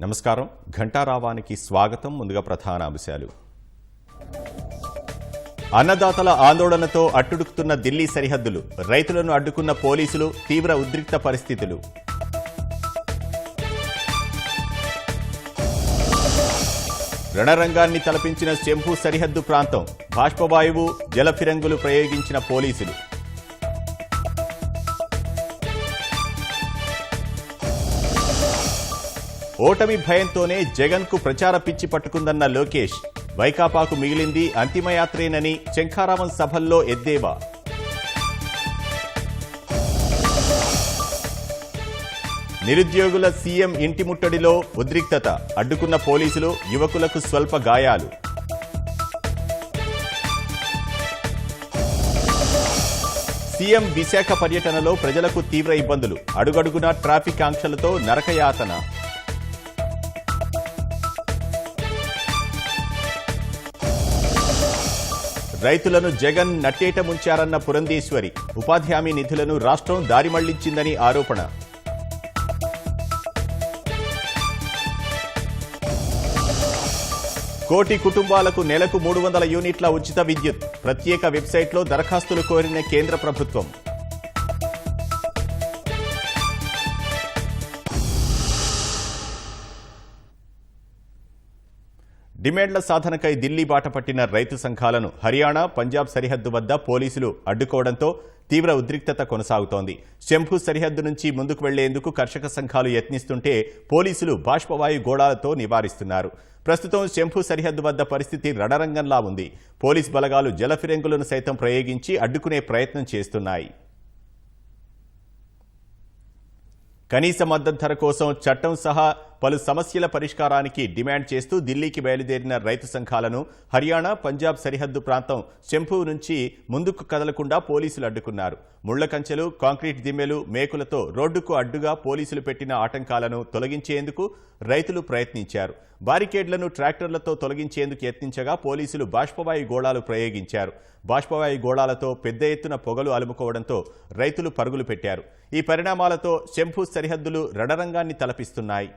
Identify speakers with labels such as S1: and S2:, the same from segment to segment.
S1: నమస్కారం. ఘంటారావానికి స్వాగతం. ముందుగా ప్రధాన అంశాలు. అన్నదాతల ఆందోళనతో అట్టుడుకుతున్న ఢిల్లీ సరిహద్దులు, రైతులను అడ్డుకున్న పోలీసులు, తీవ్ర ఉద్రిక్త పరిస్థితులు. రణరంగాన్ని తలపించిన శంభు సరిహద్దు ప్రాంతం, బాష్పవాయువు, జలఫిరంగులు ప్రయోగించిన పోలీసులు. ఓటమి భయంతోనే జగన్కు ప్రచార పిచ్చి పట్టుకుందన్న లోకేష్, వైకాపాకు మిగిలింది అంతిమయాత్రేనని శంఖారావం సభల్లో ఎద్దేవా. నిరుద్యోగుల సీఎం ఇంటి ముట్టడిలో ఉద్రిక్తత, అడ్డుకున్న పోలీసులు, యువకులకు స్వల్ప గాయాలు. సీఎం విశాఖ పర్యటనలో ప్రజలకు తీవ్ర ఇబ్బందులు, అడుగడుగునా ట్రాఫిక్ ఆంక్షలతో నరకయాతన. రైతులను జగన్ నట్టేట ముంచారన్న పురంధేశ్వరి, ఉపాధి హామీ నిధులను రాష్ట్రం దారి మళ్లించిందని ఆరోపణ. కోటి కుటుంబాలకు నెలకు 300 యూనిట్ల ఉచిత విద్యుత్, ప్రత్యేక వెబ్సైట్లో దరఖాస్తులు కోరిన కేంద్ర ప్రభుత్వం. డిమాండ్ల సాధనకై ఢిల్లీ బాట పట్టిన రైతు సంఘాలను హర్యానా, పంజాబ్ సరిహద్దు వద్ద పోలీసులు అడ్డుకోవడంతో తీవ్ర ఉద్రిక్తత కొనసాగుతోంది. శంభు సరిహద్దు నుంచి ముందుకు వెళ్లేందుకు కర్షక సంఘాలు యత్నిస్తుంటే పోలీసులు బాష్పవాయు గోళాలతో నివారిస్తున్నారు. ప్రస్తుతం శంభు సరిహద్దు వద్ద పరిస్థితి రణరంగంలా ఉంది. పోలీస్ బలగాలు జలఫిరంగులను సైతం ప్రయోగించి అడ్డుకునే ప్రయత్నం చేస్తున్నాయి. కనీస మద్దతు ధర కోసం చట్టం సహా పలు సమస్యల పరిష్కారానికి డిమాండ్ చేస్తూ ఢిల్లీకి బయలుదేరిన రైతు సంఘాలను హర్యానా, పంజాబ్ సరిహద్దు ప్రాంతం శంభు నుంచి ముందుకు కదలకుండా పోలీసులు అడ్డుకున్నారు. ముళ్ల కంచెలు, కాంక్రీట్ దిమ్మెలు, మేకులతో రోడ్డుకు అడ్డుగా పోలీసులు పెట్టిన ఆటంకాలను తొలగించేందుకు రైతులు ప్రయత్నించారు. బారికేడ్లను ట్రాక్టర్లతో తొలగించేందుకు యత్నించగా పోలీసులు బాష్పవాయు గోళాలు ప్రయోగించారు. బాష్పవాయు గోళాలతో పెద్ద ఎత్తున పొగలు అలుముకోవడంతో రైతులు పరుగులు పెట్టారు. ఈ పరిణామాలతో శంభు సరిహద్దులు రణరంగాన్ని తలపిస్తున్నాయి.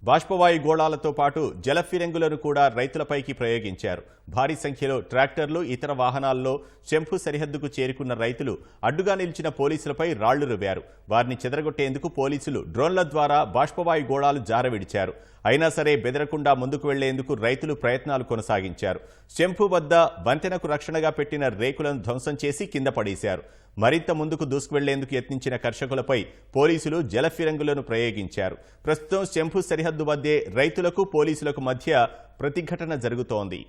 S1: బాష్పవాయు గోళాలతో పాటు జలఫిరంగులను కూడా రైతులపైకి ప్రయోగించారు. భారీ సంఖ్యలో ట్రాక్టర్లు, ఇతర వాహనాల్లో శంభు సరిహద్దుకు చేరుకున్న రైతులు అడ్డుగా నిలిచిన పోలీసులపై రాళ్లు రువ్వారు. వారిని చెదరగొట్టేందుకు పోలీసులు డ్రోన్ల ద్వారా బాష్పవాయు గోళాలు జారవిడిచారు. అయినా సరే బెదరకుండా ముందుకు వెళ్లేందుకు రైతులు ప్రయత్నాలు కొనసాగించారు. శంభు వద్ద వంతెనకు రక్షణగా పెట్టిన రేకులను ధ్వంసం చేసి కింద పడేశారు. మరింత ముందుకు దూసుకువెళ్లేందుకు యత్నించిన కర్షకులపై పోలీసులు జలఫిరంగులను ప్రయోగించారు. ప్రస్తుతం శంభు సరిహద్దు వద్దే రైతులకు, పోలీసులకు మధ్య ప్రతిఘటన జరుగుతోంది.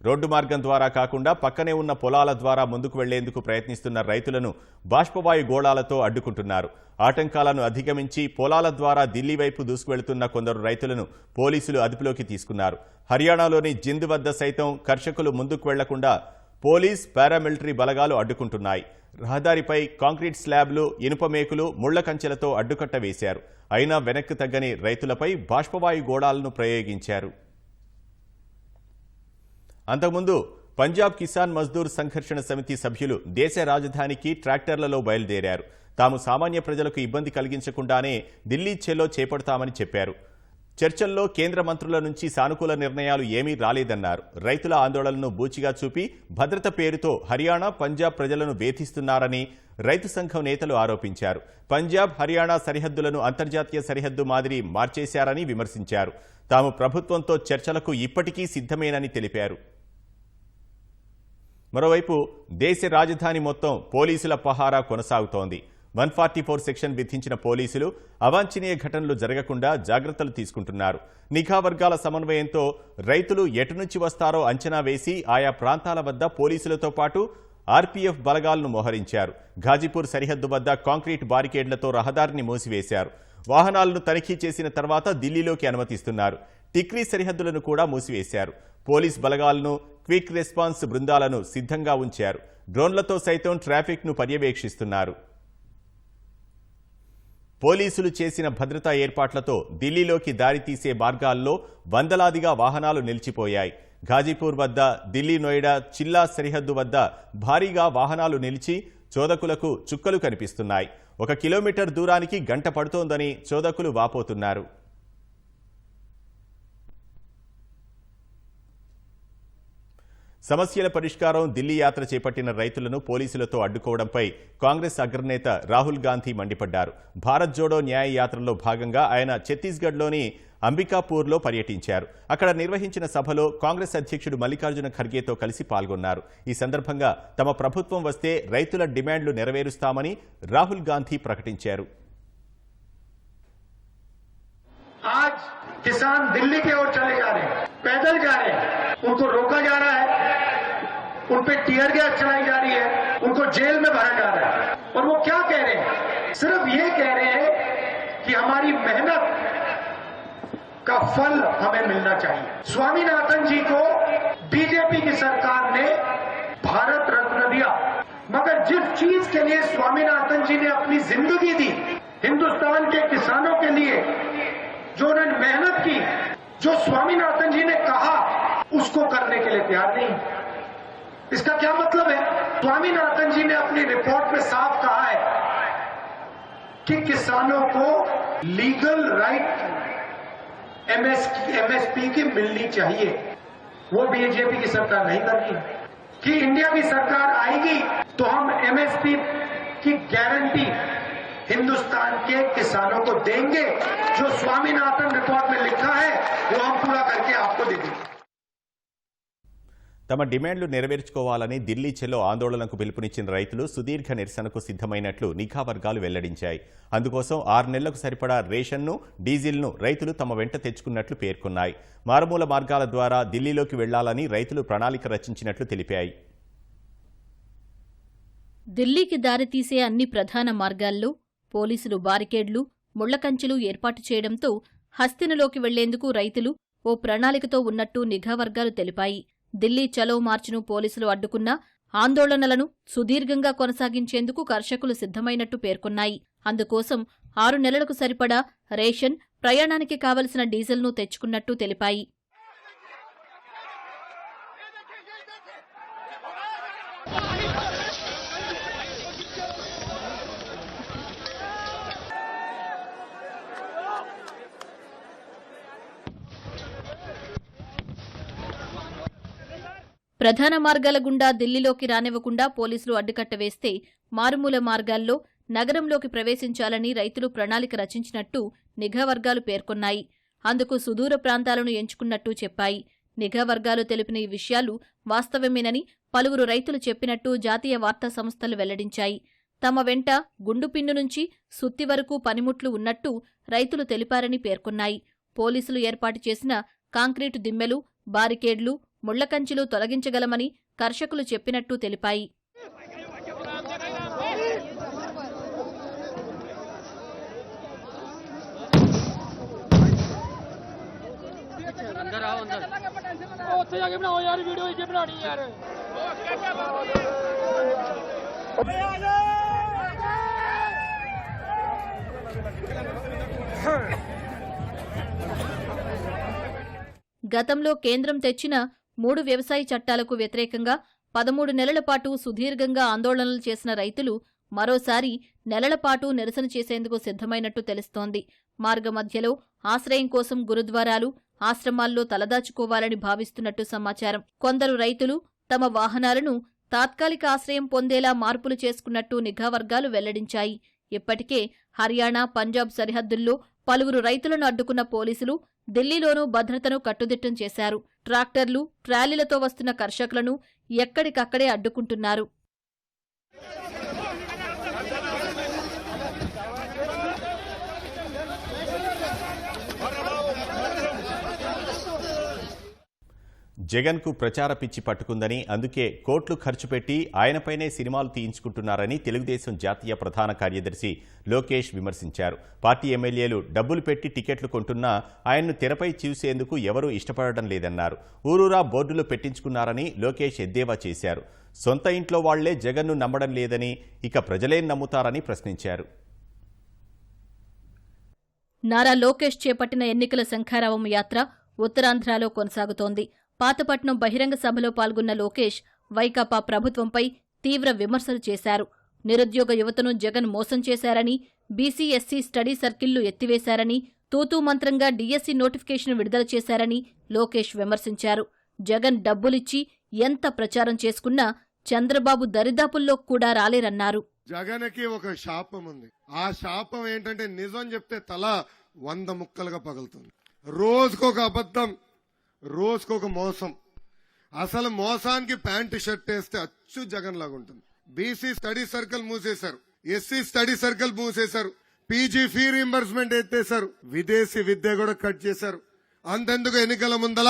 S1: రోడ్డు మార్గం ద్వారా కాకుండా పక్కనే ఉన్న పొలాల ద్వారా ముందుకు వెళ్లేందుకు ప్రయత్నిస్తున్న రైతులను బాష్పవాయు గోళాలతో అడ్డుకుంటున్నారు. ఆటంకాలను అధిగమించి పొలాల ద్వారా ఢిల్లీ వైపు దూసుకువెళ్తున్న కొందరు రైతులను పోలీసులు అదుపులోకి తీసుకున్నారు. హర్యానాలోని జింద్ వద్ద సైతం కర్షకులు ముందుకు వెళ్లకుండా పోలీస్, పారామిలిటరీ బలగాలు అడ్డుకుంటున్నాయి. రహదారిపై కాంక్రీట్ స్లాబ్లు, ఇనుప మేకులు, ముళ్ల కంచెలతో అడ్డుకట్ట వేశారు. అయినా వెనక్కి తగ్గని రైతులపై బాష్పవాయు గోళాలను ప్రయోగించారు. అంతకుముందు పంజాబ్ కిసాన్ మజ్దూర్ సంఘర్షణ సమితి సభ్యులు దేశ రాజధానికి ట్రాక్టర్లలో బయలుదేరారు. తాము సామాన్య ప్రజలకు ఇబ్బంది కలిగించకుండానే ఢిల్లీ చెలో చేపడతామని చెప్పారు. చర్చల్లో కేంద్ర మంత్రుల నుంచి సానుకూల నిర్ణయాలు ఏమీ రాలేదన్నారు. రైతుల ఆందోళనను బూచిగా చూపి భద్రత పేరుతో హర్యానా, పంజాబ్ ప్రజలను వేధిస్తున్నారని రైతు సంఘం నేతలు ఆరోపించారు. పంజాబ్, హర్యానా సరిహద్దులను అంతర్జాతీయ సరిహద్దు మాదిరి మార్చేశారని విమర్శించారు. తాము ప్రభుత్వంతో చర్చలకు ఇప్పటికీ సిద్ధమేనని తెలిపారు. మరోవైపు దేశ రాజధాని మొత్తం పోలీసుల పహారా కొనసాగుతోంది. 144 సెక్షన్ విధించిన పోలీసులు అవాంఛనీయ ఘటనలు జరగకుండా జాగ్రత్తలు తీసుకుంటున్నారు. నిఘా వర్గాల సమన్వయంతో రైతులు ఎటు నుంచి వస్తారో అంచనా వేసి ఆయా ప్రాంతాల వద్ద పోలీసులతో పాటు ఆర్పీఎఫ్ బలగాలను మోహరించారు. ఘాజీపూర్ సరిహద్దు వద్ద కాంక్రీట్ బారికేడ్లతో రహదారిని మూసివేశారు. వాహనాలను తనిఖీ చేసిన తర్వాత ఢిల్లీలోకి అనుమతిస్తున్నారు. టిక్రీ సరిహద్దులను కూడా మూసివేశారు. పోలీస్ బలగాలను, క్విక్ రెస్పాన్స్ బృందాలను సిద్ధంగా ఉంచారు. డ్రోన్లతో సైతం ట్రాఫిక్ను పర్యవేక్షిస్తున్నారు. పోలీసులు చేసిన భద్రతా ఏర్పాట్లతో ఢిల్లీలోకి దారితీసే మార్గాల్లో వందలాదిగా వాహనాలు నిలిచిపోయాయి. ఘాజీపూర్ వద్ద, ఢిల్లీ నోయిడా చిల్లా సరిహద్దు వద్ద భారీగా వాహనాలు నిలిచి చోదకులకు చుక్కలు కనిపిస్తున్నాయి. 1 కిలోమీటర్ దూరానికి గంట పడుతోందని చోదకులు వాపోతున్నారు. సమస్యల పరిష్కారం ఢిల్లీ యాత్ర చేపట్టిన రైతులను పోలీసులతో అడ్డుకోవడంపై కాంగ్రెస్ అగ్రనేత రాహుల్ గాంధీ మండిపడ్డారు. భారత్ జోడో న్యాయ యాత్రలో భాగంగా ఆయన ఛత్తీస్గఢ్లోని అంబికాపూర్లో పర్యటించారు. అక్కడ నిర్వహించిన సభలో కాంగ్రెస్ అధ్యక్షుడు మల్లికార్జున ఖర్గేతో కలిసి పాల్గొన్నారు. ఈ సందర్భంగా తమ ప్రభుత్వం వస్తే రైతుల డిమాండ్లు నెరవేరుస్తామని రాహుల్ గాంధీ ప్రకటించారు.
S2: आज किसान दिल्ली की ओर चले जा रहे हैं, पैदल जा रहे हैं, उनको रोका जा रहा है, उन पे टीयर गैस चलाई जा रही है, उनको जेल में भरा जा रहा है। और वो क्या कह रहे हैं? सिर्फ ये कह रहे हैं कि हमारी मेहनत का फल हमें मिलना चाहिए। स्वामीनाथन जी को बीजेपी की सरकार ने भारत रत्न दिया, मगर जिस चीज के लिए स्वामीनाथन जी ने अपनी जिंदगी दी, हिंदुस्तान के किसानों के लिए जो उन्होंने मेहनत की, जो स्वामीनाथन जी ने कहा, उसको करने के लिए तैयार नहीं। इसका क्या मतलब है? स्वामीनाथन जी ने अपनी रिपोर्ट में साफ कहा है कि किसानों को लीगल राइट एमएसपी की मिलनी चाहिए। वो बीजेपी की सरकार नहीं कर रही कि इंडिया की सरकार आएगी तो हम एमएसपी की गारंटी हिंदुस्तान के किसानों को देंगे। जो स्वामीनाथन रिपोर्ट में लिखा है वो हम पूरा करके आपको दे देंगे।
S1: తమ డిమాండ్లు నెరవేర్చుకోవాలని ఢిల్లీ చెలో ఆందోళనకు పిలుపునిచ్చిన రైతులు సుదీర్ఘ నిరసనకు సిద్ధమైనట్లు నిఘా వర్గాలు వెల్లడించాయి. అందుకోసం 6 నెలలకు సరిపడా రేషన్ను, డీజిల్ను రైతులు తమ వెంట తెచ్చుకున్నట్లు పేర్కొన్నాయి. మారుమూల మార్గాల ద్వారా ఢిల్లీలోకి వెళ్లాలని రైతులు ప్రణాళిక రచించినట్లు తెలిపాయి.
S3: ఢిల్లీకి దారితీసే అన్ని ప్రధాన మార్గాల్లో పోలీసులు బారికేడ్లు, ముళ్లకంచెలు ఏర్పాటు చేయడంతో హస్తినలోకి వెళ్లేందుకు రైతులు ఓ ప్రణాళికతో ఉన్నట్టు నిఘా వర్గాలు తెలిపాయి. ఢిల్లీ చలో మార్చును పోలీసులు అడ్డుకున్నా ఆందోళనలను సుదీర్ఘంగా కొనసాగించేందుకు కర్షకులు సిద్ధమైనట్టు పేర్కొన్నాయి. అందుకోసం 6 నెలలకు సరిపడా రేషన్, ప్రయాణానికి కావలసిన డీజిల్ను తెచ్చుకున్నట్టు తెలిపాయి. ప్రధాన మార్గాల గుండా ఢిల్లీలోకి రానివ్వకుండా పోలీసులు అడ్డుకట్ట వేస్తే మారుమూల మార్గాల్లో నగరంలోకి ప్రవేశించాలని రైతులు ప్రణాళిక రచించినట్టు నిఘా వర్గాలు పేర్కొన్నాయి. అందుకు సుదూర ప్రాంతాలను ఎంచుకున్నట్టు చెప్పాయి. నిఘా వర్గాలు తెలిపిన ఈ విషయాలు వాస్తవమేనని పలువురు రైతులు చెప్పినట్టు జాతీయ వార్తా సంస్థలు వెల్లడించాయి. తమ వెంట గుండుపిన్ను నుంచి సుత్తి వరకు పనిముట్లు ఉన్నట్టు రైతులు తెలిపారని పేర్కొన్నాయి. పోలీసులు ఏర్పాటు చేసిన కాంక్రీటు దిమ్మెలు, బారికేడ్లు, ముళ్లకంచెలు తొలగించగలమని కర్షకులు చెప్పినట్టు తెలిపాయి. గతంలో కేంద్రం తెచ్చిన 3 వ్యవసాయ చట్టాలకు వ్యతిరేకంగా 13 నెలల పాటు సుదీర్ఘంగా ఆందోళనలు చేసిన రైతులు మరోసారి నెలల పాటు నిరసన చేసేందుకు సిద్ధమైనట్టు తెలుస్తోంది. మార్గమధ్యలో ఆశ్రయం కోసం గురుద్వారాలు, ఆశ్రమాల్లో తలదాచుకోవాలని భావిస్తున్నట్టు సమాచారం. కొందరు రైతులు తమ వాహనాలను తాత్కాలిక ఆశ్రయం పొందేలా మార్పులు చేసుకున్నట్టు నిఘా వర్గాలు వెల్లడించాయి. ఇప్పటికే హర్యానా, పంజాబ్ సరిహద్దుల్లో పలువురు రైతులను అడ్డుకున్న పోలీసులు ఢిల్లీలోనూ భద్రతను కట్టుదిట్టం చేశారు. ట్రాక్టర్లు, ట్రాలీలతో వస్తున్న కర్షకులను ఎక్కడికక్కడే అడ్డుకుంటున్నారు.
S1: జగన్కు ప్రచార పిచ్చి పట్టుకుందని, అందుకే కోట్లు ఖర్చు పెట్టి ఆయనపైనే సినిమాలు తీయించుకుంటున్నారని తెలుగుదేశం జాతీయ ప్రధాన కార్యదర్శి లోకేష్ విమర్శించారు. పార్టీ ఎమ్మెల్యేలు డబ్బులు పెట్టి టికెట్లు కొంటున్నా ఆయన్ను తెరపై చూసేందుకు ఎవరూ ఇష్టపడడం లేదన్నారు. ఊరూరా బోర్డులు పెట్టించుకున్నారని లోకేష్ ఎద్దేవా చేశారు. సొంత ఇంట్లో వాళ్లే జగన్ను నమ్మడం లేదని, ఇక ప్రజలేం నమ్ముతారని ప్రశ్నించారు.
S3: నారా లోకేష్ చేపట్టిన ఎన్నికల శంఖారావం యాత్ర ఉత్తరాంధ్రలో కొనసాగుతోంది. పాతపట్నం బహిరంగ సభలో పాల్గొన్న లోకేష్ వైకాపా ప్రభుత్వంపై తీవ్ర విమర్శలు చేశారు. నిరుద్యోగ యువతను జగన్ మోసం చేశారని, బీసీ ఎస్సీ స్టడీ సర్కిళ్లు ఎత్తివేశారని, తూతూ మంత్రంగా డీఎస్సీ నోటిఫికేషన్ విడుదల చేశారని లోకేష్ విమర్శించారు. జగన్ డబ్బులిచ్చి ఎంత ప్రచారం చేసుకున్నా చంద్రబాబు దరిదాపుల్లో కూడా రాలేరన్నారు.
S4: జగన్కి ఒక శాపం ఉంది. ఆ శాపం ఏంటంటే నిజం చెప్తే తల 100 ముక్కలుగా పగులుతుంది. రోజుకొక అబద్ధం, రోజుకొక మోసం. అసలు మోసానికి ప్యాంటు షర్ట్ వేస్తే అచ్చు జగన్ లాగా ఉంటుంది. బీసీ స్టడీ సర్కిల్ మూసేశారు, ఎస్సీ స్టడీ సర్కిల్ మూసేశారు, పీజీ ఫీ రీంబర్స్మెంట్ ఎత్తేశారు, విదేశీ విద్య కూడా కట్ చేశారు. అంతెందుకు ఎన్నికల ముందల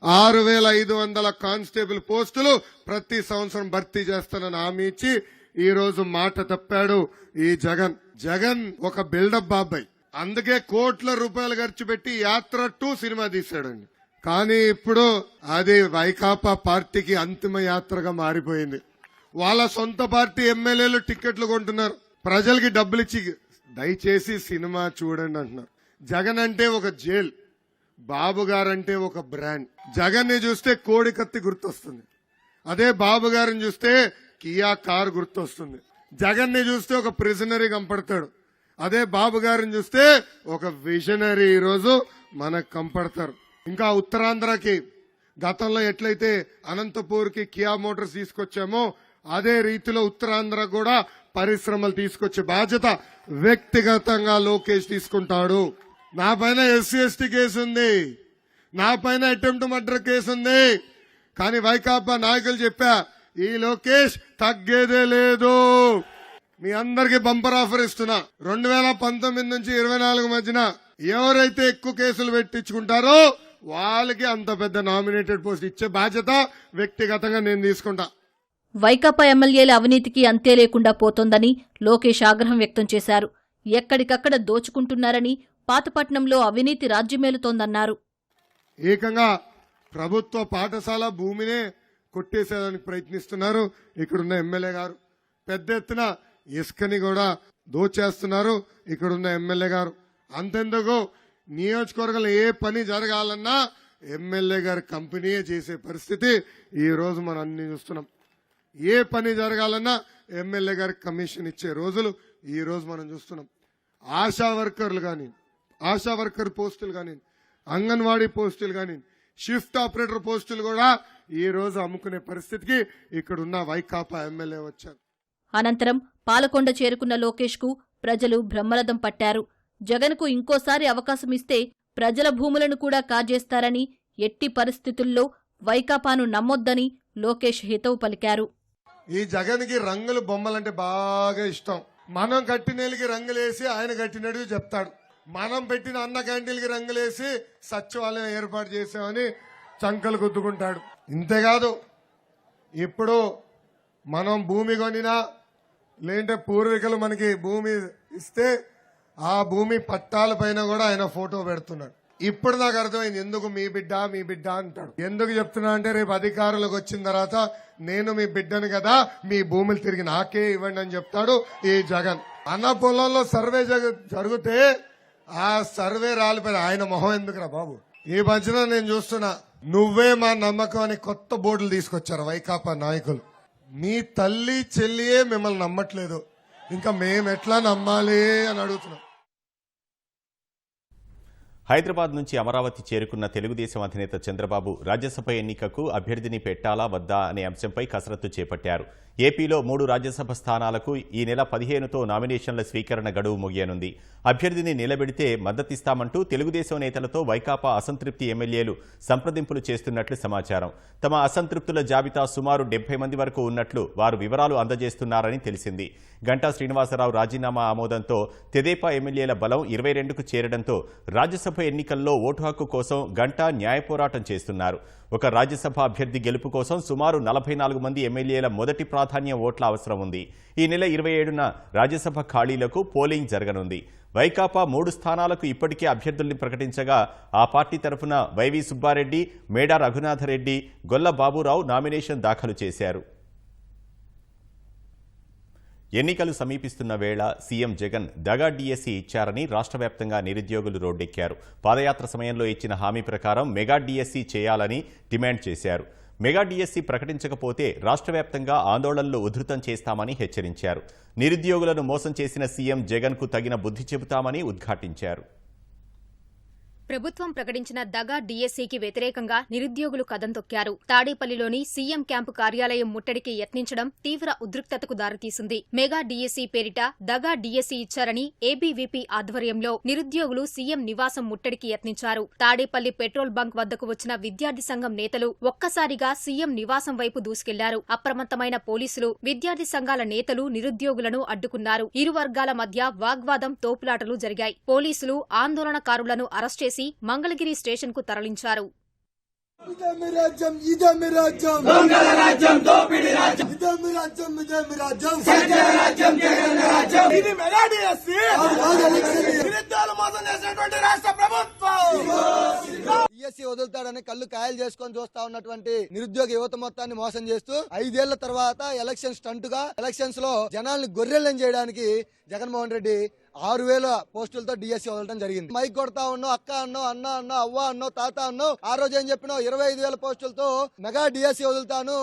S4: 6500 కానిస్టేబుల్ పోస్టులు ప్రతి సంవత్సరం భర్తీ చేస్తానని హామీ ఇచ్చి ఈ రోజు మాట తప్పాడు ఈ జగన్. జగన్ ఒక బిల్డప్ బాబాయ్. అందుకే కోట్ల రూపాయలు ఖర్చు పెట్టి యాత్ర 2 సినిమా తీశాడండి. కానీ ఇప్పుడు అది వైకాపా పార్టీకి అంతిమ యాత్రగా మారిపోయింది. వాళ్ళ సొంత పార్టీ ఎమ్మెల్యేలు టిక్కెట్లు కొంటున్నారు, ప్రజలకి డబ్బులిచ్చి దయచేసి సినిమా చూడండి అంటున్నారు. జగన్ అంటే ఒక జైల్, బాబు గారంటే ఒక బ్రాండ్. జగన్ ని చూస్తే కోడి కత్తి గుర్తొస్తుంది, అదే బాబు గారిని చూస్తే కియా కార్ గుర్తొస్తుంది. జగన్ ని చూస్తే ఒక ప్రిజనరీ కంపడతాడు, అదే బాబు గారిని చూస్తే ఒక విజనరీ ఈ రోజు మనకు కంపడతారు. ఇంకా ఉత్తరాంధ్రకి గతంలో ఎట్లయితే అనంతపూర్ కి కియా మోటార్స్ తీసుకొచ్చామో అదే రీతిలో ఉత్తరాంధ్ర కూడా పరిశ్రమలు తీసుకొచ్చే బాధ్యత వ్యక్తిగతంగా లోకేష్ తీసుకుంటాడు. నా పైన ఎస్సీ ఎస్టీ కేసు ఉంది, నా పైన అటెంప్ట్ మర్డర్ కేసు ఉంది. కానీ వైకాపా నాయకులు చెప్పా, ఈ లోకేష్ తగ్గేదే లేదు. మీ అందరికి బంపర్ ఆఫర్ ఇస్తున్నా, 2019 నుంచి 24 మధ్యన ఎవరైతే ఎక్కువ కేసులు పెట్టించుకుంటారో వాళ్ళకి అంత పెద్ద నామినేటెడ్ పోస్ట్ ఇచ్చే బాధ్యత వ్యక్తిగతంగా నేను తీసుకుంటా.
S3: వైకాపా ఎమ్మెల్యేల అవినీతికి అంతే లేకుండా పోతోందని లోకేష్ ఆగ్రహం వ్యక్తం చేశారు. ఎక్కడికక్కడ దోచుకుంటున్నారని, పాతపట్నంలో అవినీతి రాజ్యమేలుతోందన్నారు.
S4: ఏకంగా ప్రభుత్వ పాఠశాల భూమినే కొట్టేసేదానికి ప్రయత్నిస్తున్నారు ఇక్కడున్న ఎమ్మెల్యే గారు. పెద్ద ఎత్తున ఇసుకని కూడా దోచేస్తున్నారు ఇక్కడున్న ఎమ్మెల్యే గారు. అంతెందుకు నియోజకవర్గంలో ఏ పని జరగాలన్నా ఎమ్మెల్యే గారి కంపెనీయే చేసే పరిస్థితి ఈ రోజు మనం అన్ని చూస్తున్నాం. ఏ పని జరగాలన్నా ఎమ్మెల్యే గారికి కమిషన్ ఇచ్చే రోజులు ఈ రోజు మనం చూస్తున్నాం. ఆశా వర్కర్లు కానీ, ఆశా వర్కర్ పోస్టులు కానీ, అంగన్వాడీ పోస్టులు కానీ, షిఫ్ట్ ఆపరేటర్ పోస్టులు కూడా ఈ రోజు అమ్ముకునే పరిస్థితికి ఇక్కడున్న వైకాపా ఎమ్మెల్యే వచ్చారు.
S3: అనంతరం పాలకొండ చేరుకున్న లోకేష్ కు ప్రజలు బ్రహ్మరథం పట్టారు. జగన్కు ఇంకోసారి అవకాశమిస్తే ప్రజల భూములను కూడా కాజేస్తారని, ఎట్టి పరిస్థితుల్లో వైకాపాను నమ్మొద్దని లోకేష్ హితవు పలికారు.
S4: ఈ జగన్ కి రంగులు బొమ్మలంటే బాగా ఇష్టం. మనం కట్టినీళ్ళకి రంగులేసి ఆయన కట్టినట్టు చెప్తాడు. మనం పెట్టిన అన్న క్యాంటీన్కి రంగులేసి సచివాలయం ఏర్పాటు చేసామని చంకలు గుద్దుకుంటాడు. ఇంతేకాదు, ఇప్పుడు మనం భూమి కొనినా లేదంటే పూర్వీకులు మనకి భూమి ఇస్తే ఆ భూమి పట్టాల పైన కూడా ఆయన ఫోటో పెడుతున్నాడు. ఇప్పుడు నాకు అర్థమైంది ఎందుకు మీ బిడ్డ మీ బిడ్డ అంటాడు. ఎందుకు చెప్తున్నా అంటే రేపు అధికారులకు వచ్చిన తర్వాత నేను మీ బిడ్డను కదా, మీ భూములు తిరిగి నాకే ఇవ్వండి అని చెప్తాడు ఈ జగన్. అన్న పొలంలో సర్వే జరిగితే ఆ సర్వే రాలిపోయిన ఆయన మొహం ఎందుకురా బాబు. ఈ మధ్యన నేను చూస్తున్నా, నువ్వే మా నమ్మకం అని కొత్త బోర్డులు తీసుకొచ్చారు వైకాపా నాయకులు. మీ తల్లి చెల్లియే మిమ్మల్ని నమ్మట్లేదు, ఇంకా మేము ఎట్లా నమ్మాలి అని అడుగుతున్నాం.
S1: హైదరాబాద్ నుంచి అమరావతి చేరుకున్న తెలుగుదేశం అధినేత చంద్రబాబు రాజ్యసభ ఎన్నికకు అభ్యర్థిని పెట్టాలా వద్దా అనే అంశంపై కసరత్తు చేపట్టారు. ఏపీలో 3 రాజ్యసభ స్థానాలకు ఈ నెల 15తో నామినేషన్ల స్వీకరణ గడువు ముగియనుంది. అభ్యర్థిని నిలబెడితే మద్దతిస్తామంటూ తెలుగుదేశం నేతలతో వైకాపా అసంతృప్తి ఎమ్మెల్యేలు సంప్రదింపులు చేస్తున్నట్లు సమాచారం. తమ అసంతృప్తుల జాబితా సుమారు 70 మంది వరకు ఉన్నట్లు వారు వివరాలు అందజేస్తున్నారని తెలిసింది. గంటా శ్రీనివాసరావు రాజీనామా ఆమోదంతో తెదేపా ఎమ్మెల్యేల బలం 22కు చేరడంతో రాజ్యసభ ఎన్నికల్లో ఓటు హక్కు కోసం గంటా న్యాయ పోరాటం చేస్తున్నారు. ఒక రాజ్యసభ అభ్యర్థి గెలుపు కోసం సుమారు 44 మంది ఎమ్మెల్యేల మొదటి ప్రాధాన్యం ఓట్ల అవసరం ఉంది. ఈ నెల 27న రాజ్యసభ ఖాళీలకు పోలింగ్ జరగనుంది. వైకాపా 3 స్థానాలకు ఇప్పటికే అభ్యర్థుల్ని ప్రకటించగా ఆ పార్టీ తరఫున వైవి సుబ్బారెడ్డి, మేడా రఘునాథరెడ్డి, గొల్ల బాబురావు నామినేషన్ దాఖలు చేశారు. ఎన్నికలు సమీపిస్తున్న వేళ సీఎం జగన్ దగా డీఎస్సీ ఇచ్చారని రాష్ట్ర వ్యాప్తంగా నిరుద్యోగులు రోడ్డెక్కారు. పాదయాత్ర సమయంలో ఇచ్చిన హామీ ప్రకారం మెగా డీఎస్సీ చేయాలని డిమాండ్ చేశారు. మెగా డిఎస్సి ప్రకటించకపోతే రాష్ట్ర వ్యాప్తంగా ఆందోళనలు ఉధృతం చేస్తామని హెచ్చరించారు. నిరుద్యోగులను మోసం చేసిన సీఎం జగన్కు తగిన బుద్ధి చెబుతామని ఉద్ఘాటించారు.
S5: ప్రభుత్వం ప్రకటించిన దగా డీఎస్సీకి వ్యతిరేకంగా నిరుద్యోగులు కదం తొక్కారు. తాడేపల్లిలోని సీఎం క్యాంపు కార్యాలయం ముట్టడికి యత్నించడం తీవ్ర ఉద్రిక్తతకు దారితీసింది. మెగా డీఎస్సీ పేరిట దగా డీఎస్సీ ఇచ్చారని ఏబీవీపీ ఆధ్వర్యంలో నిరుద్యోగులు సీఎం నివాసం ముట్టడికి యత్నించారు. తాడేపల్లి పెట్రోల్ బంక్ వద్దకు వచ్చిన విద్యార్థి సంఘం నేతలు ఒక్కసారిగా సీఎం నివాసం వైపు దూసుకెళ్లారు. అప్రమత్తమైన పోలీసులు, విద్యార్థి సంఘాల నేతలు నిరుద్యోగులను అడ్డుకున్నారు. ఇరు వర్గాల మధ్య వాగ్వాదం, తోపులాటలు జరిగాయి. పోలీసులు ఆందోళనకారులను అరెస్ట్ చేసి మంగళగిరి స్టేషన్ కు తరలించారు.
S6: డిఎస్సీ వదులుతాడని కళ్ళు కాయలు చేసుకొని చూస్తా ఉన్నటువంటి నిరుద్యోగ యువత మొత్తాన్ని మోసం చేస్తూ 5 ఏళ్ల తర్వాత ఎలక్షన్ స్టంట్ గా ఎలక్షన్స్ లో జనాల్ని గొర్రెలను చేయడానికి జగన్మోహన్ రెడ్డి 6,000 పోస్టులతో డిఎస్సీ వదలడం జరిగింది. మైక్ కొడతా ఉన్నావు, అక్క అన్నావు, అన్న అన్నావు, అవ్వ అన్నావు, తాత అన్నావు. ఆ రోజు ఏం చెప్పినావు? 25,000 పోస్టులతో మెగా డిఎస్సీ వదులుతాను,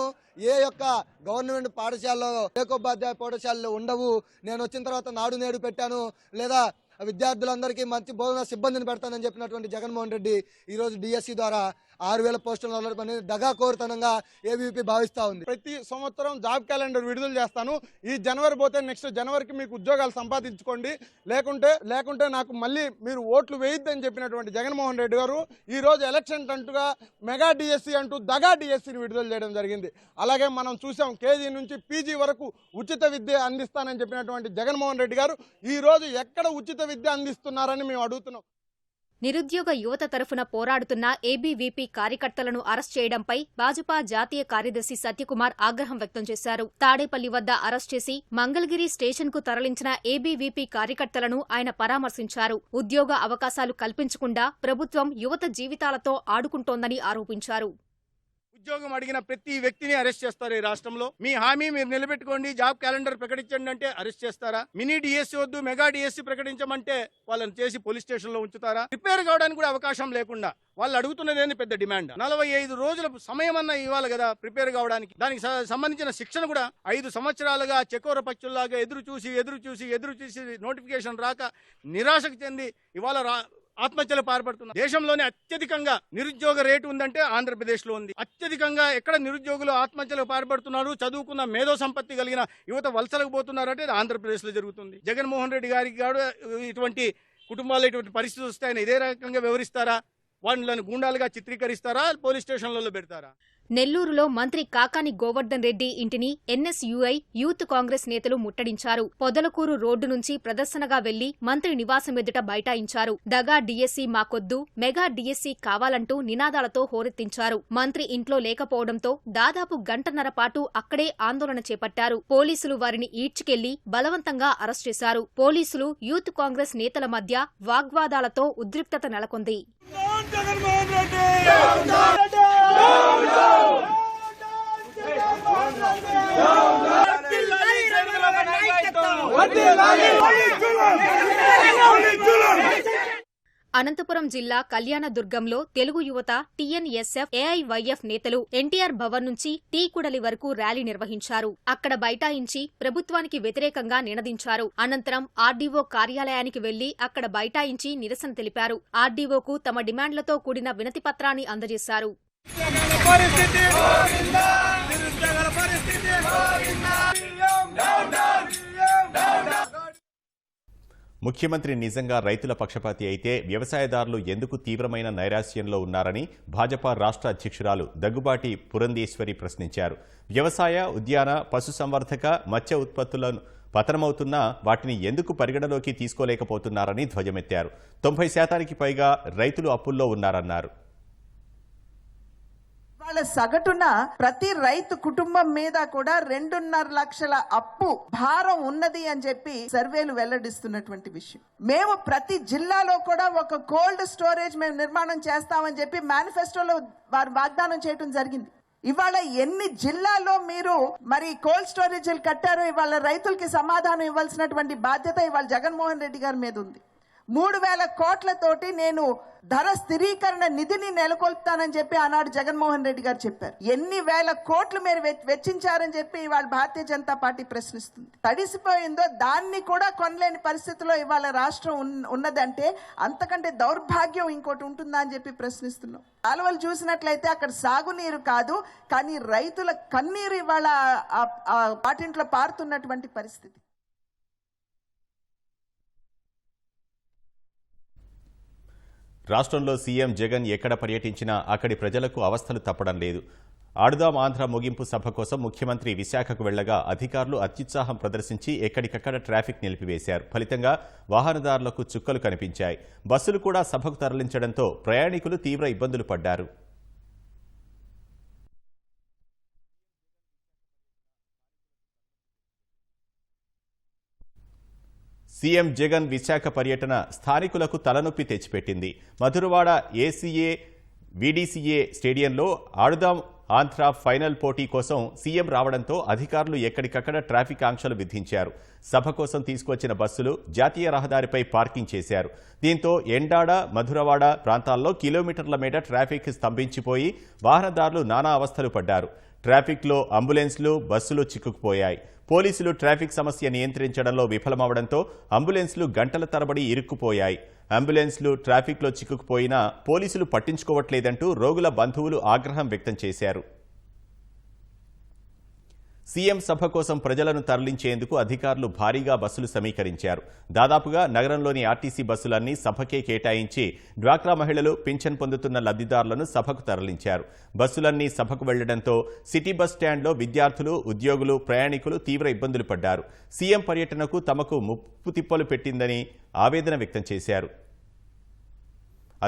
S6: ఏ యొక్క గవర్నమెంట్ పాఠశాలలో ఏకోపాధ్యాయ పాఠశాలలో ఉండవు, నేను వచ్చిన తర్వాత నాడు నేడు పెట్టాను, లేదా విద్యార్థులందరికీ మంచి బోధన సిబ్బందిని పెడతానని చెప్పినటువంటి జగన్మోహన్ రెడ్డి ఈ రోజు డిఎస్సీ ద్వారా 6,000 పోస్టులు వదలడం అనేది దగాకోరుతనంగా ఏబీవీపీ భావిస్తా ఉంది.
S7: ప్రతి సంవత్సరం జాబ్ క్యాలెండర్ విడుదల చేస్తాను. ఈ జనవరి పోతే నెక్స్ట్ జనవరికి మీకు ఉద్యోగాలు సంపాదించుకోండి, లేకుంటే నాకు మళ్ళీ మీరు ఓట్లు వేయొద్దని చెప్పినటువంటి జగన్మోహన్ రెడ్డి గారు ఈ రోజు ఎలక్షన్ అంటూగా మెగా డిఎస్సీ అంటూ దగా డిఎస్సీని విడుదల చేయడం జరిగింది. అలాగే మనం చూసాం, కేజీ నుంచి పీజీ వరకు ఉచిత విద్య అందిస్తానని చెప్పినటువంటి జగన్మోహన్ రెడ్డి గారు ఈ రోజు ఎక్కడ ఉచిత విద్య అందిస్తున్నారని మేము అడుగుతున్నాం.
S5: నిరుద్యోగ యువత తరఫున పోరాడుతున్న ఏబీవీపీ కార్యకర్తలను అరెస్ట్ చేయడంపై భాజపా జాతీయ కార్యదర్శి సత్యకుమార్ ఆగ్రహం వ్యక్తం చేశారు. తాడేపల్లి వద్ద అరెస్ట్ చేసి మంగళగిరి స్టేషన్ కు తరలించిన ఏబీవీపీ కార్యకర్తలను ఆయన పరామర్శించారు. ఉద్యోగ అవకాశాలు కల్పించకుండా ప్రభుత్వం యువత జీవితాలతో ఆడుకుంటోందని ఆరోపించారు.
S7: ఉద్యోగం అడిగిన ప్రతి వ్యక్తిని అరెస్ట్ చేస్తారు. ఈ రాష్ట్రంలో మీ హామీ మీరు నిలబెట్టుకోండి, జాబ్ క్యాలెండర్ ప్రకటించండి అంటే అరెస్ట్ చేస్తారా? మినీ డిఎస్సీ వద్దు, మెగా డిఎస్సీ ప్రకటించమంటే వాళ్ళని చేసి పోలీస్ స్టేషన్ లో ఉంచుతారా? ప్రిపేర్ కావడానికి కూడా అవకాశం లేకుండా వాళ్ళు అడుగుతున్నది పెద్ద డిమాండ్. 45 రోజుల సమయం అన్నా ఇవ్వాలి కదా ప్రిపేర్ కావడానికి. దానికి సంబంధించిన శిక్షణ కూడా 5 సంవత్సరాలుగా చకోర పక్షుల్లాగా ఎదురు చూసి నోటిఫికేషన్ రాక నిరాశకు చెంది ఇవాళ ఆత్మహత్యలు పాల్పడుతున్నారు. దేశంలోనే అత్యధికంగా నిరుద్యోగ రేటు ఉందంటే ఆంధ్రప్రదేశ్ లో ఉంది. అత్యధికంగా ఎక్కడ నిరుద్యోగులు ఆత్మహత్యలకు పాల్పడుతున్నారు, చదువుకున్న మేధో సంపత్తి కలిగిన యువత వలసలకు పోతున్నారంటే ఆంధ్రప్రదేశ్ లో జరుగుతుంది. జగన్మోహన్ రెడ్డి గారికి ఇటువంటి కుటుంబాల్లో ఇటువంటి పరిస్థితి వస్తే ఆయన ఇదే రకంగా వ్యవహరిస్తారా? వాళ్ళని గూండాలుగా చిత్రీకరిస్తారా? పోలీస్ స్టేషన్లలో పెడతారా?
S5: నెల్లూరులో మంత్రి కాకాని గోవర్ధన్ రెడ్డి ఇంటిని ఎన్ఎస్యుఐ యూత్ కాంగ్రెస్ నేతలు ముట్టడించారు. పొదలకూరు రోడ్డు నుంచి ప్రదర్శనగా వెళ్లి మంత్రి నివాసం ఎదుట బైఠాయించారు. దగా డీఎస్సీ మాకొద్దు, మెగా డీఎస్సీ కావాలంటూ నినాదాలతో హోరెత్తించారు. మంత్రి ఇంట్లో లేకపోవడంతో దాదాపు గంటన్నర పాటు అక్కడే ఆందోళన చేపట్టారు. పోలీసులు వారిని ఈడ్చుకెళ్లి బలవంతంగా అరెస్ట్ చేశారు. పోలీసులు యూత్ కాంగ్రెస్ నేతల మధ్య వాగ్వాదాలతో ఉద్రిక్తత నెలకొంది. అనంతపురం జిల్లా కళ్యాణదుర్గంలో తెలుగు యువత టీఎన్ఎస్ఎఫ్, ఏఐవైఎఫ్ నేతలు ఎన్టీఆర్ భవన్ నుంచి టీకుడలి వరకు ర్యాలీ నిర్వహించారు. అక్కడ బైఠాయించి ప్రభుత్వానికి వ్యతిరేకంగా నినదించారు. అనంతరం ఆర్డీఓ కార్యాలయానికి వెళ్లి అక్కడ బైఠాయించి నిరసన తెలిపారు. ఆర్డీఓకు తమ డిమాండ్లతో కూడిన వినతిపత్రాన్ని అందజేశారు.
S1: ముఖ్యమంత్రి నిజంగా రైతుల పక్షపాతి అయితే వ్యవసాయదారులు ఎందుకు తీవ్రమైన నైరాశ్యంలో ఉన్నారని భాజపా రాష్ట్ర అధ్యక్షురాలు దగ్గుబాటి పురంధేశ్వరి ప్రశ్నించారు. వ్యవసాయ, ఉద్యాన, పశుసంవర్ధక, మత్స్య ఉత్పత్తులను పతనమవుతున్నా వాటిని ఎందుకు పరిగణలోకి తీసుకోలేకపోతున్నారని ధ్వజమెత్తారు. 90% పైగా రైతులు అప్పుల్లో ఉన్నారన్నారు.
S8: వాళ్ళ సగటున ప్రతి రైతు కుటుంబం మీద కూడా 2.5 లక్షల అప్పు భారం ఉన్నది అని చెప్పి సర్వేలు వెల్లడిస్తున్నటువంటి విషయం. మేము ప్రతి జిల్లాలో కూడా ఒక కోల్డ్ స్టోరేజ్ మేము నిర్మాణం చేస్తామని చెప్పి మేనిఫెస్టోలో వారు వాగ్దానం చేయడం జరిగింది. ఇవాళ ఎన్ని జిల్లాల్లో మీరు మరి కోల్డ్ స్టోరేజీలు కట్టారో ఇవాళ రైతులకి సమాధానం ఇవ్వాల్సినటువంటి బాధ్యత ఇవాళ జగన్మోహన్ రెడ్డి గారి మీద ఉంది. 3,000 కోట్లతోటి నేను ధర స్థిరీకరణ నిధిని నెలకొల్పుతానని చెప్పి ఆనాడు జగన్మోహన్ రెడ్డి గారు చెప్పారు. ఎన్ని వేల కోట్లు మీరు వెచ్చించారని చెప్పి ఇవాళ భారతీయ జనతా పార్టీ ప్రశ్నిస్తుంది. తడిసిపోయిందో దాన్ని కూడా కొనలేని పరిస్థితిలో ఇవాళ రాష్ట్రం ఉన్నదంటే అంతకంటే దౌర్భాగ్యం ఇంకోటి ఉంటుందా అని చెప్పి ప్రశ్నిస్తున్నాం. కాలువలు చూసినట్లయితే అక్కడ సాగునీరు కాదు, కానీ రైతుల కన్నీరు ఇవాళ పాటింట్లో పారుతున్నటువంటి పరిస్థితి.
S1: రాష్ట్రంలో సీఎం జగన్ ఎక్కడ పర్యటించినా అక్కడి ప్రజలకు అవస్థలు తప్పడం లేదు. ఆడుదాం ఆంధ్ర ముగింపు సభ కోసం ముఖ్యమంత్రి విశాఖకు వెళ్లగా అధికారులు అత్యుత్సాహం ప్రదర్శించి ఎక్కడికక్కడ ట్రాఫిక్ నిలిపివేశారు. ఫలితంగా వాహనదారులకు చుక్కలు కనిపించాయి. బస్సులు కూడా సభకు తరలించడంతో ప్రయాణికులు తీవ్ర ఇబ్బందులు పడ్డారు. సీఎం జగన్ విశాఖ పర్యటన స్థానికులకు తలనొప్పి తెచ్చిపెట్టింది. మధురవాడ ఏసీఏ వీడీసీఏ స్టేడియంలో ఆడుదాం ఆంధ్ర ఫైనల్ పోటీ కోసం సీఎం రావడంతో అధికారులు ఎక్కడికక్కడ ట్రాఫిక్ ఆంక్షలు విధించారు. సభ కోసం తీసుకొచ్చిన బస్సులు జాతీయ రహదారిపై పార్కింగ్ చేశారు. దీంతో ఎండాడ, మధురవాడ ప్రాంతాల్లో కిలోమీటర్ల మేర ట్రాఫిక్ స్తంభించిపోయి వాహనదారులు నానా అవస్థలు పడ్డారు. ట్రాఫిక్లో అంబులెన్స్లు, బస్సులు చిక్కుకుపోయాయి. పోలీసులు ట్రాఫిక్ సమస్య నియంత్రించడంలో విఫలమవడంతో అంబులెన్స్లు గంటల తరబడి ఇరుక్కుపోయాయి. అంబులెన్స్లు ట్రాఫిక్లో చిక్కుకుపోయినా పోలీసులు పట్టించుకోవట్లేదంటూ రోగుల బంధువులు ఆగ్రహం వ్యక్తం చేశారు. సీఎం సభ కోసం ప్రజలను తరలించేందుకు అధికారులు భారీగా బస్సులు సమీకరించారు. దాదాపుగా నగరంలోని ఆర్టీసీ బస్సులన్నీ సభకే కేటాయించి డ్వాక్రా మహిళలు, పింఛన్ పొందుతున్న లబ్ధిదారులను సభకు తరలించారు. బస్సులన్నీ సభకు వెళ్లడంతో సిటీ బస్ స్టాండ్లో విద్యార్థులు, ఉద్యోగులు, ప్రయాణికులు తీవ్ర ఇబ్బందులు పడ్డారు. సీఎం పర్యటనకు తమకు ముప్పు తిప్పలు పెట్టిందని ఆవేదన వ్యక్తం చేశారు.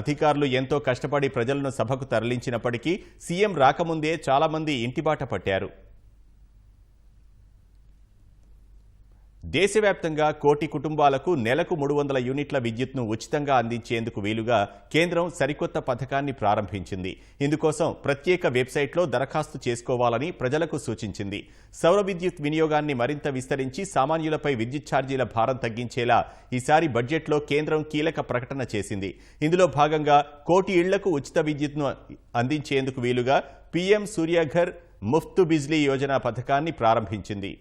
S1: అధికారులు ఎంతో కష్టపడి ప్రజలను సభకు తరలించినప్పటికీ సీఎం రాకముందే చాలామంది ఇంటిబాట పట్టారు. దేశవ్యాప్తంగా 1 కోటి కుటుంబాలకు నెలకు 300 యూనిట్ల విద్యుత్ను ఉచితంగా అందించేందుకు వీలుగా కేంద్రం సరికొత్త పథకాన్ని ప్రారంభించింది. ఇందుకోసం ప్రత్యేక వెబ్సైట్లో దరఖాస్తు చేసుకోవాలని ప్రజలకు సూచించింది. సౌర విద్యుత్ వినియోగాన్ని మరింత విస్తరించి సామాన్యులపై విద్యుత్ ఛార్జీల భారం తగ్గించేలా ఈసారి బడ్జెట్లో కేంద్రం కీలక ప్రకటన చేసింది. ఇందులో భాగంగా 1 కోటి ఇళ్లకు ఉచిత విద్యుత్ను అందించేందుకు వీలుగా పీఎం సూర్యఘర్ ముఫ్త్ బిజ్లీ యోజన పథకాన్ని ప్రారంభించింది.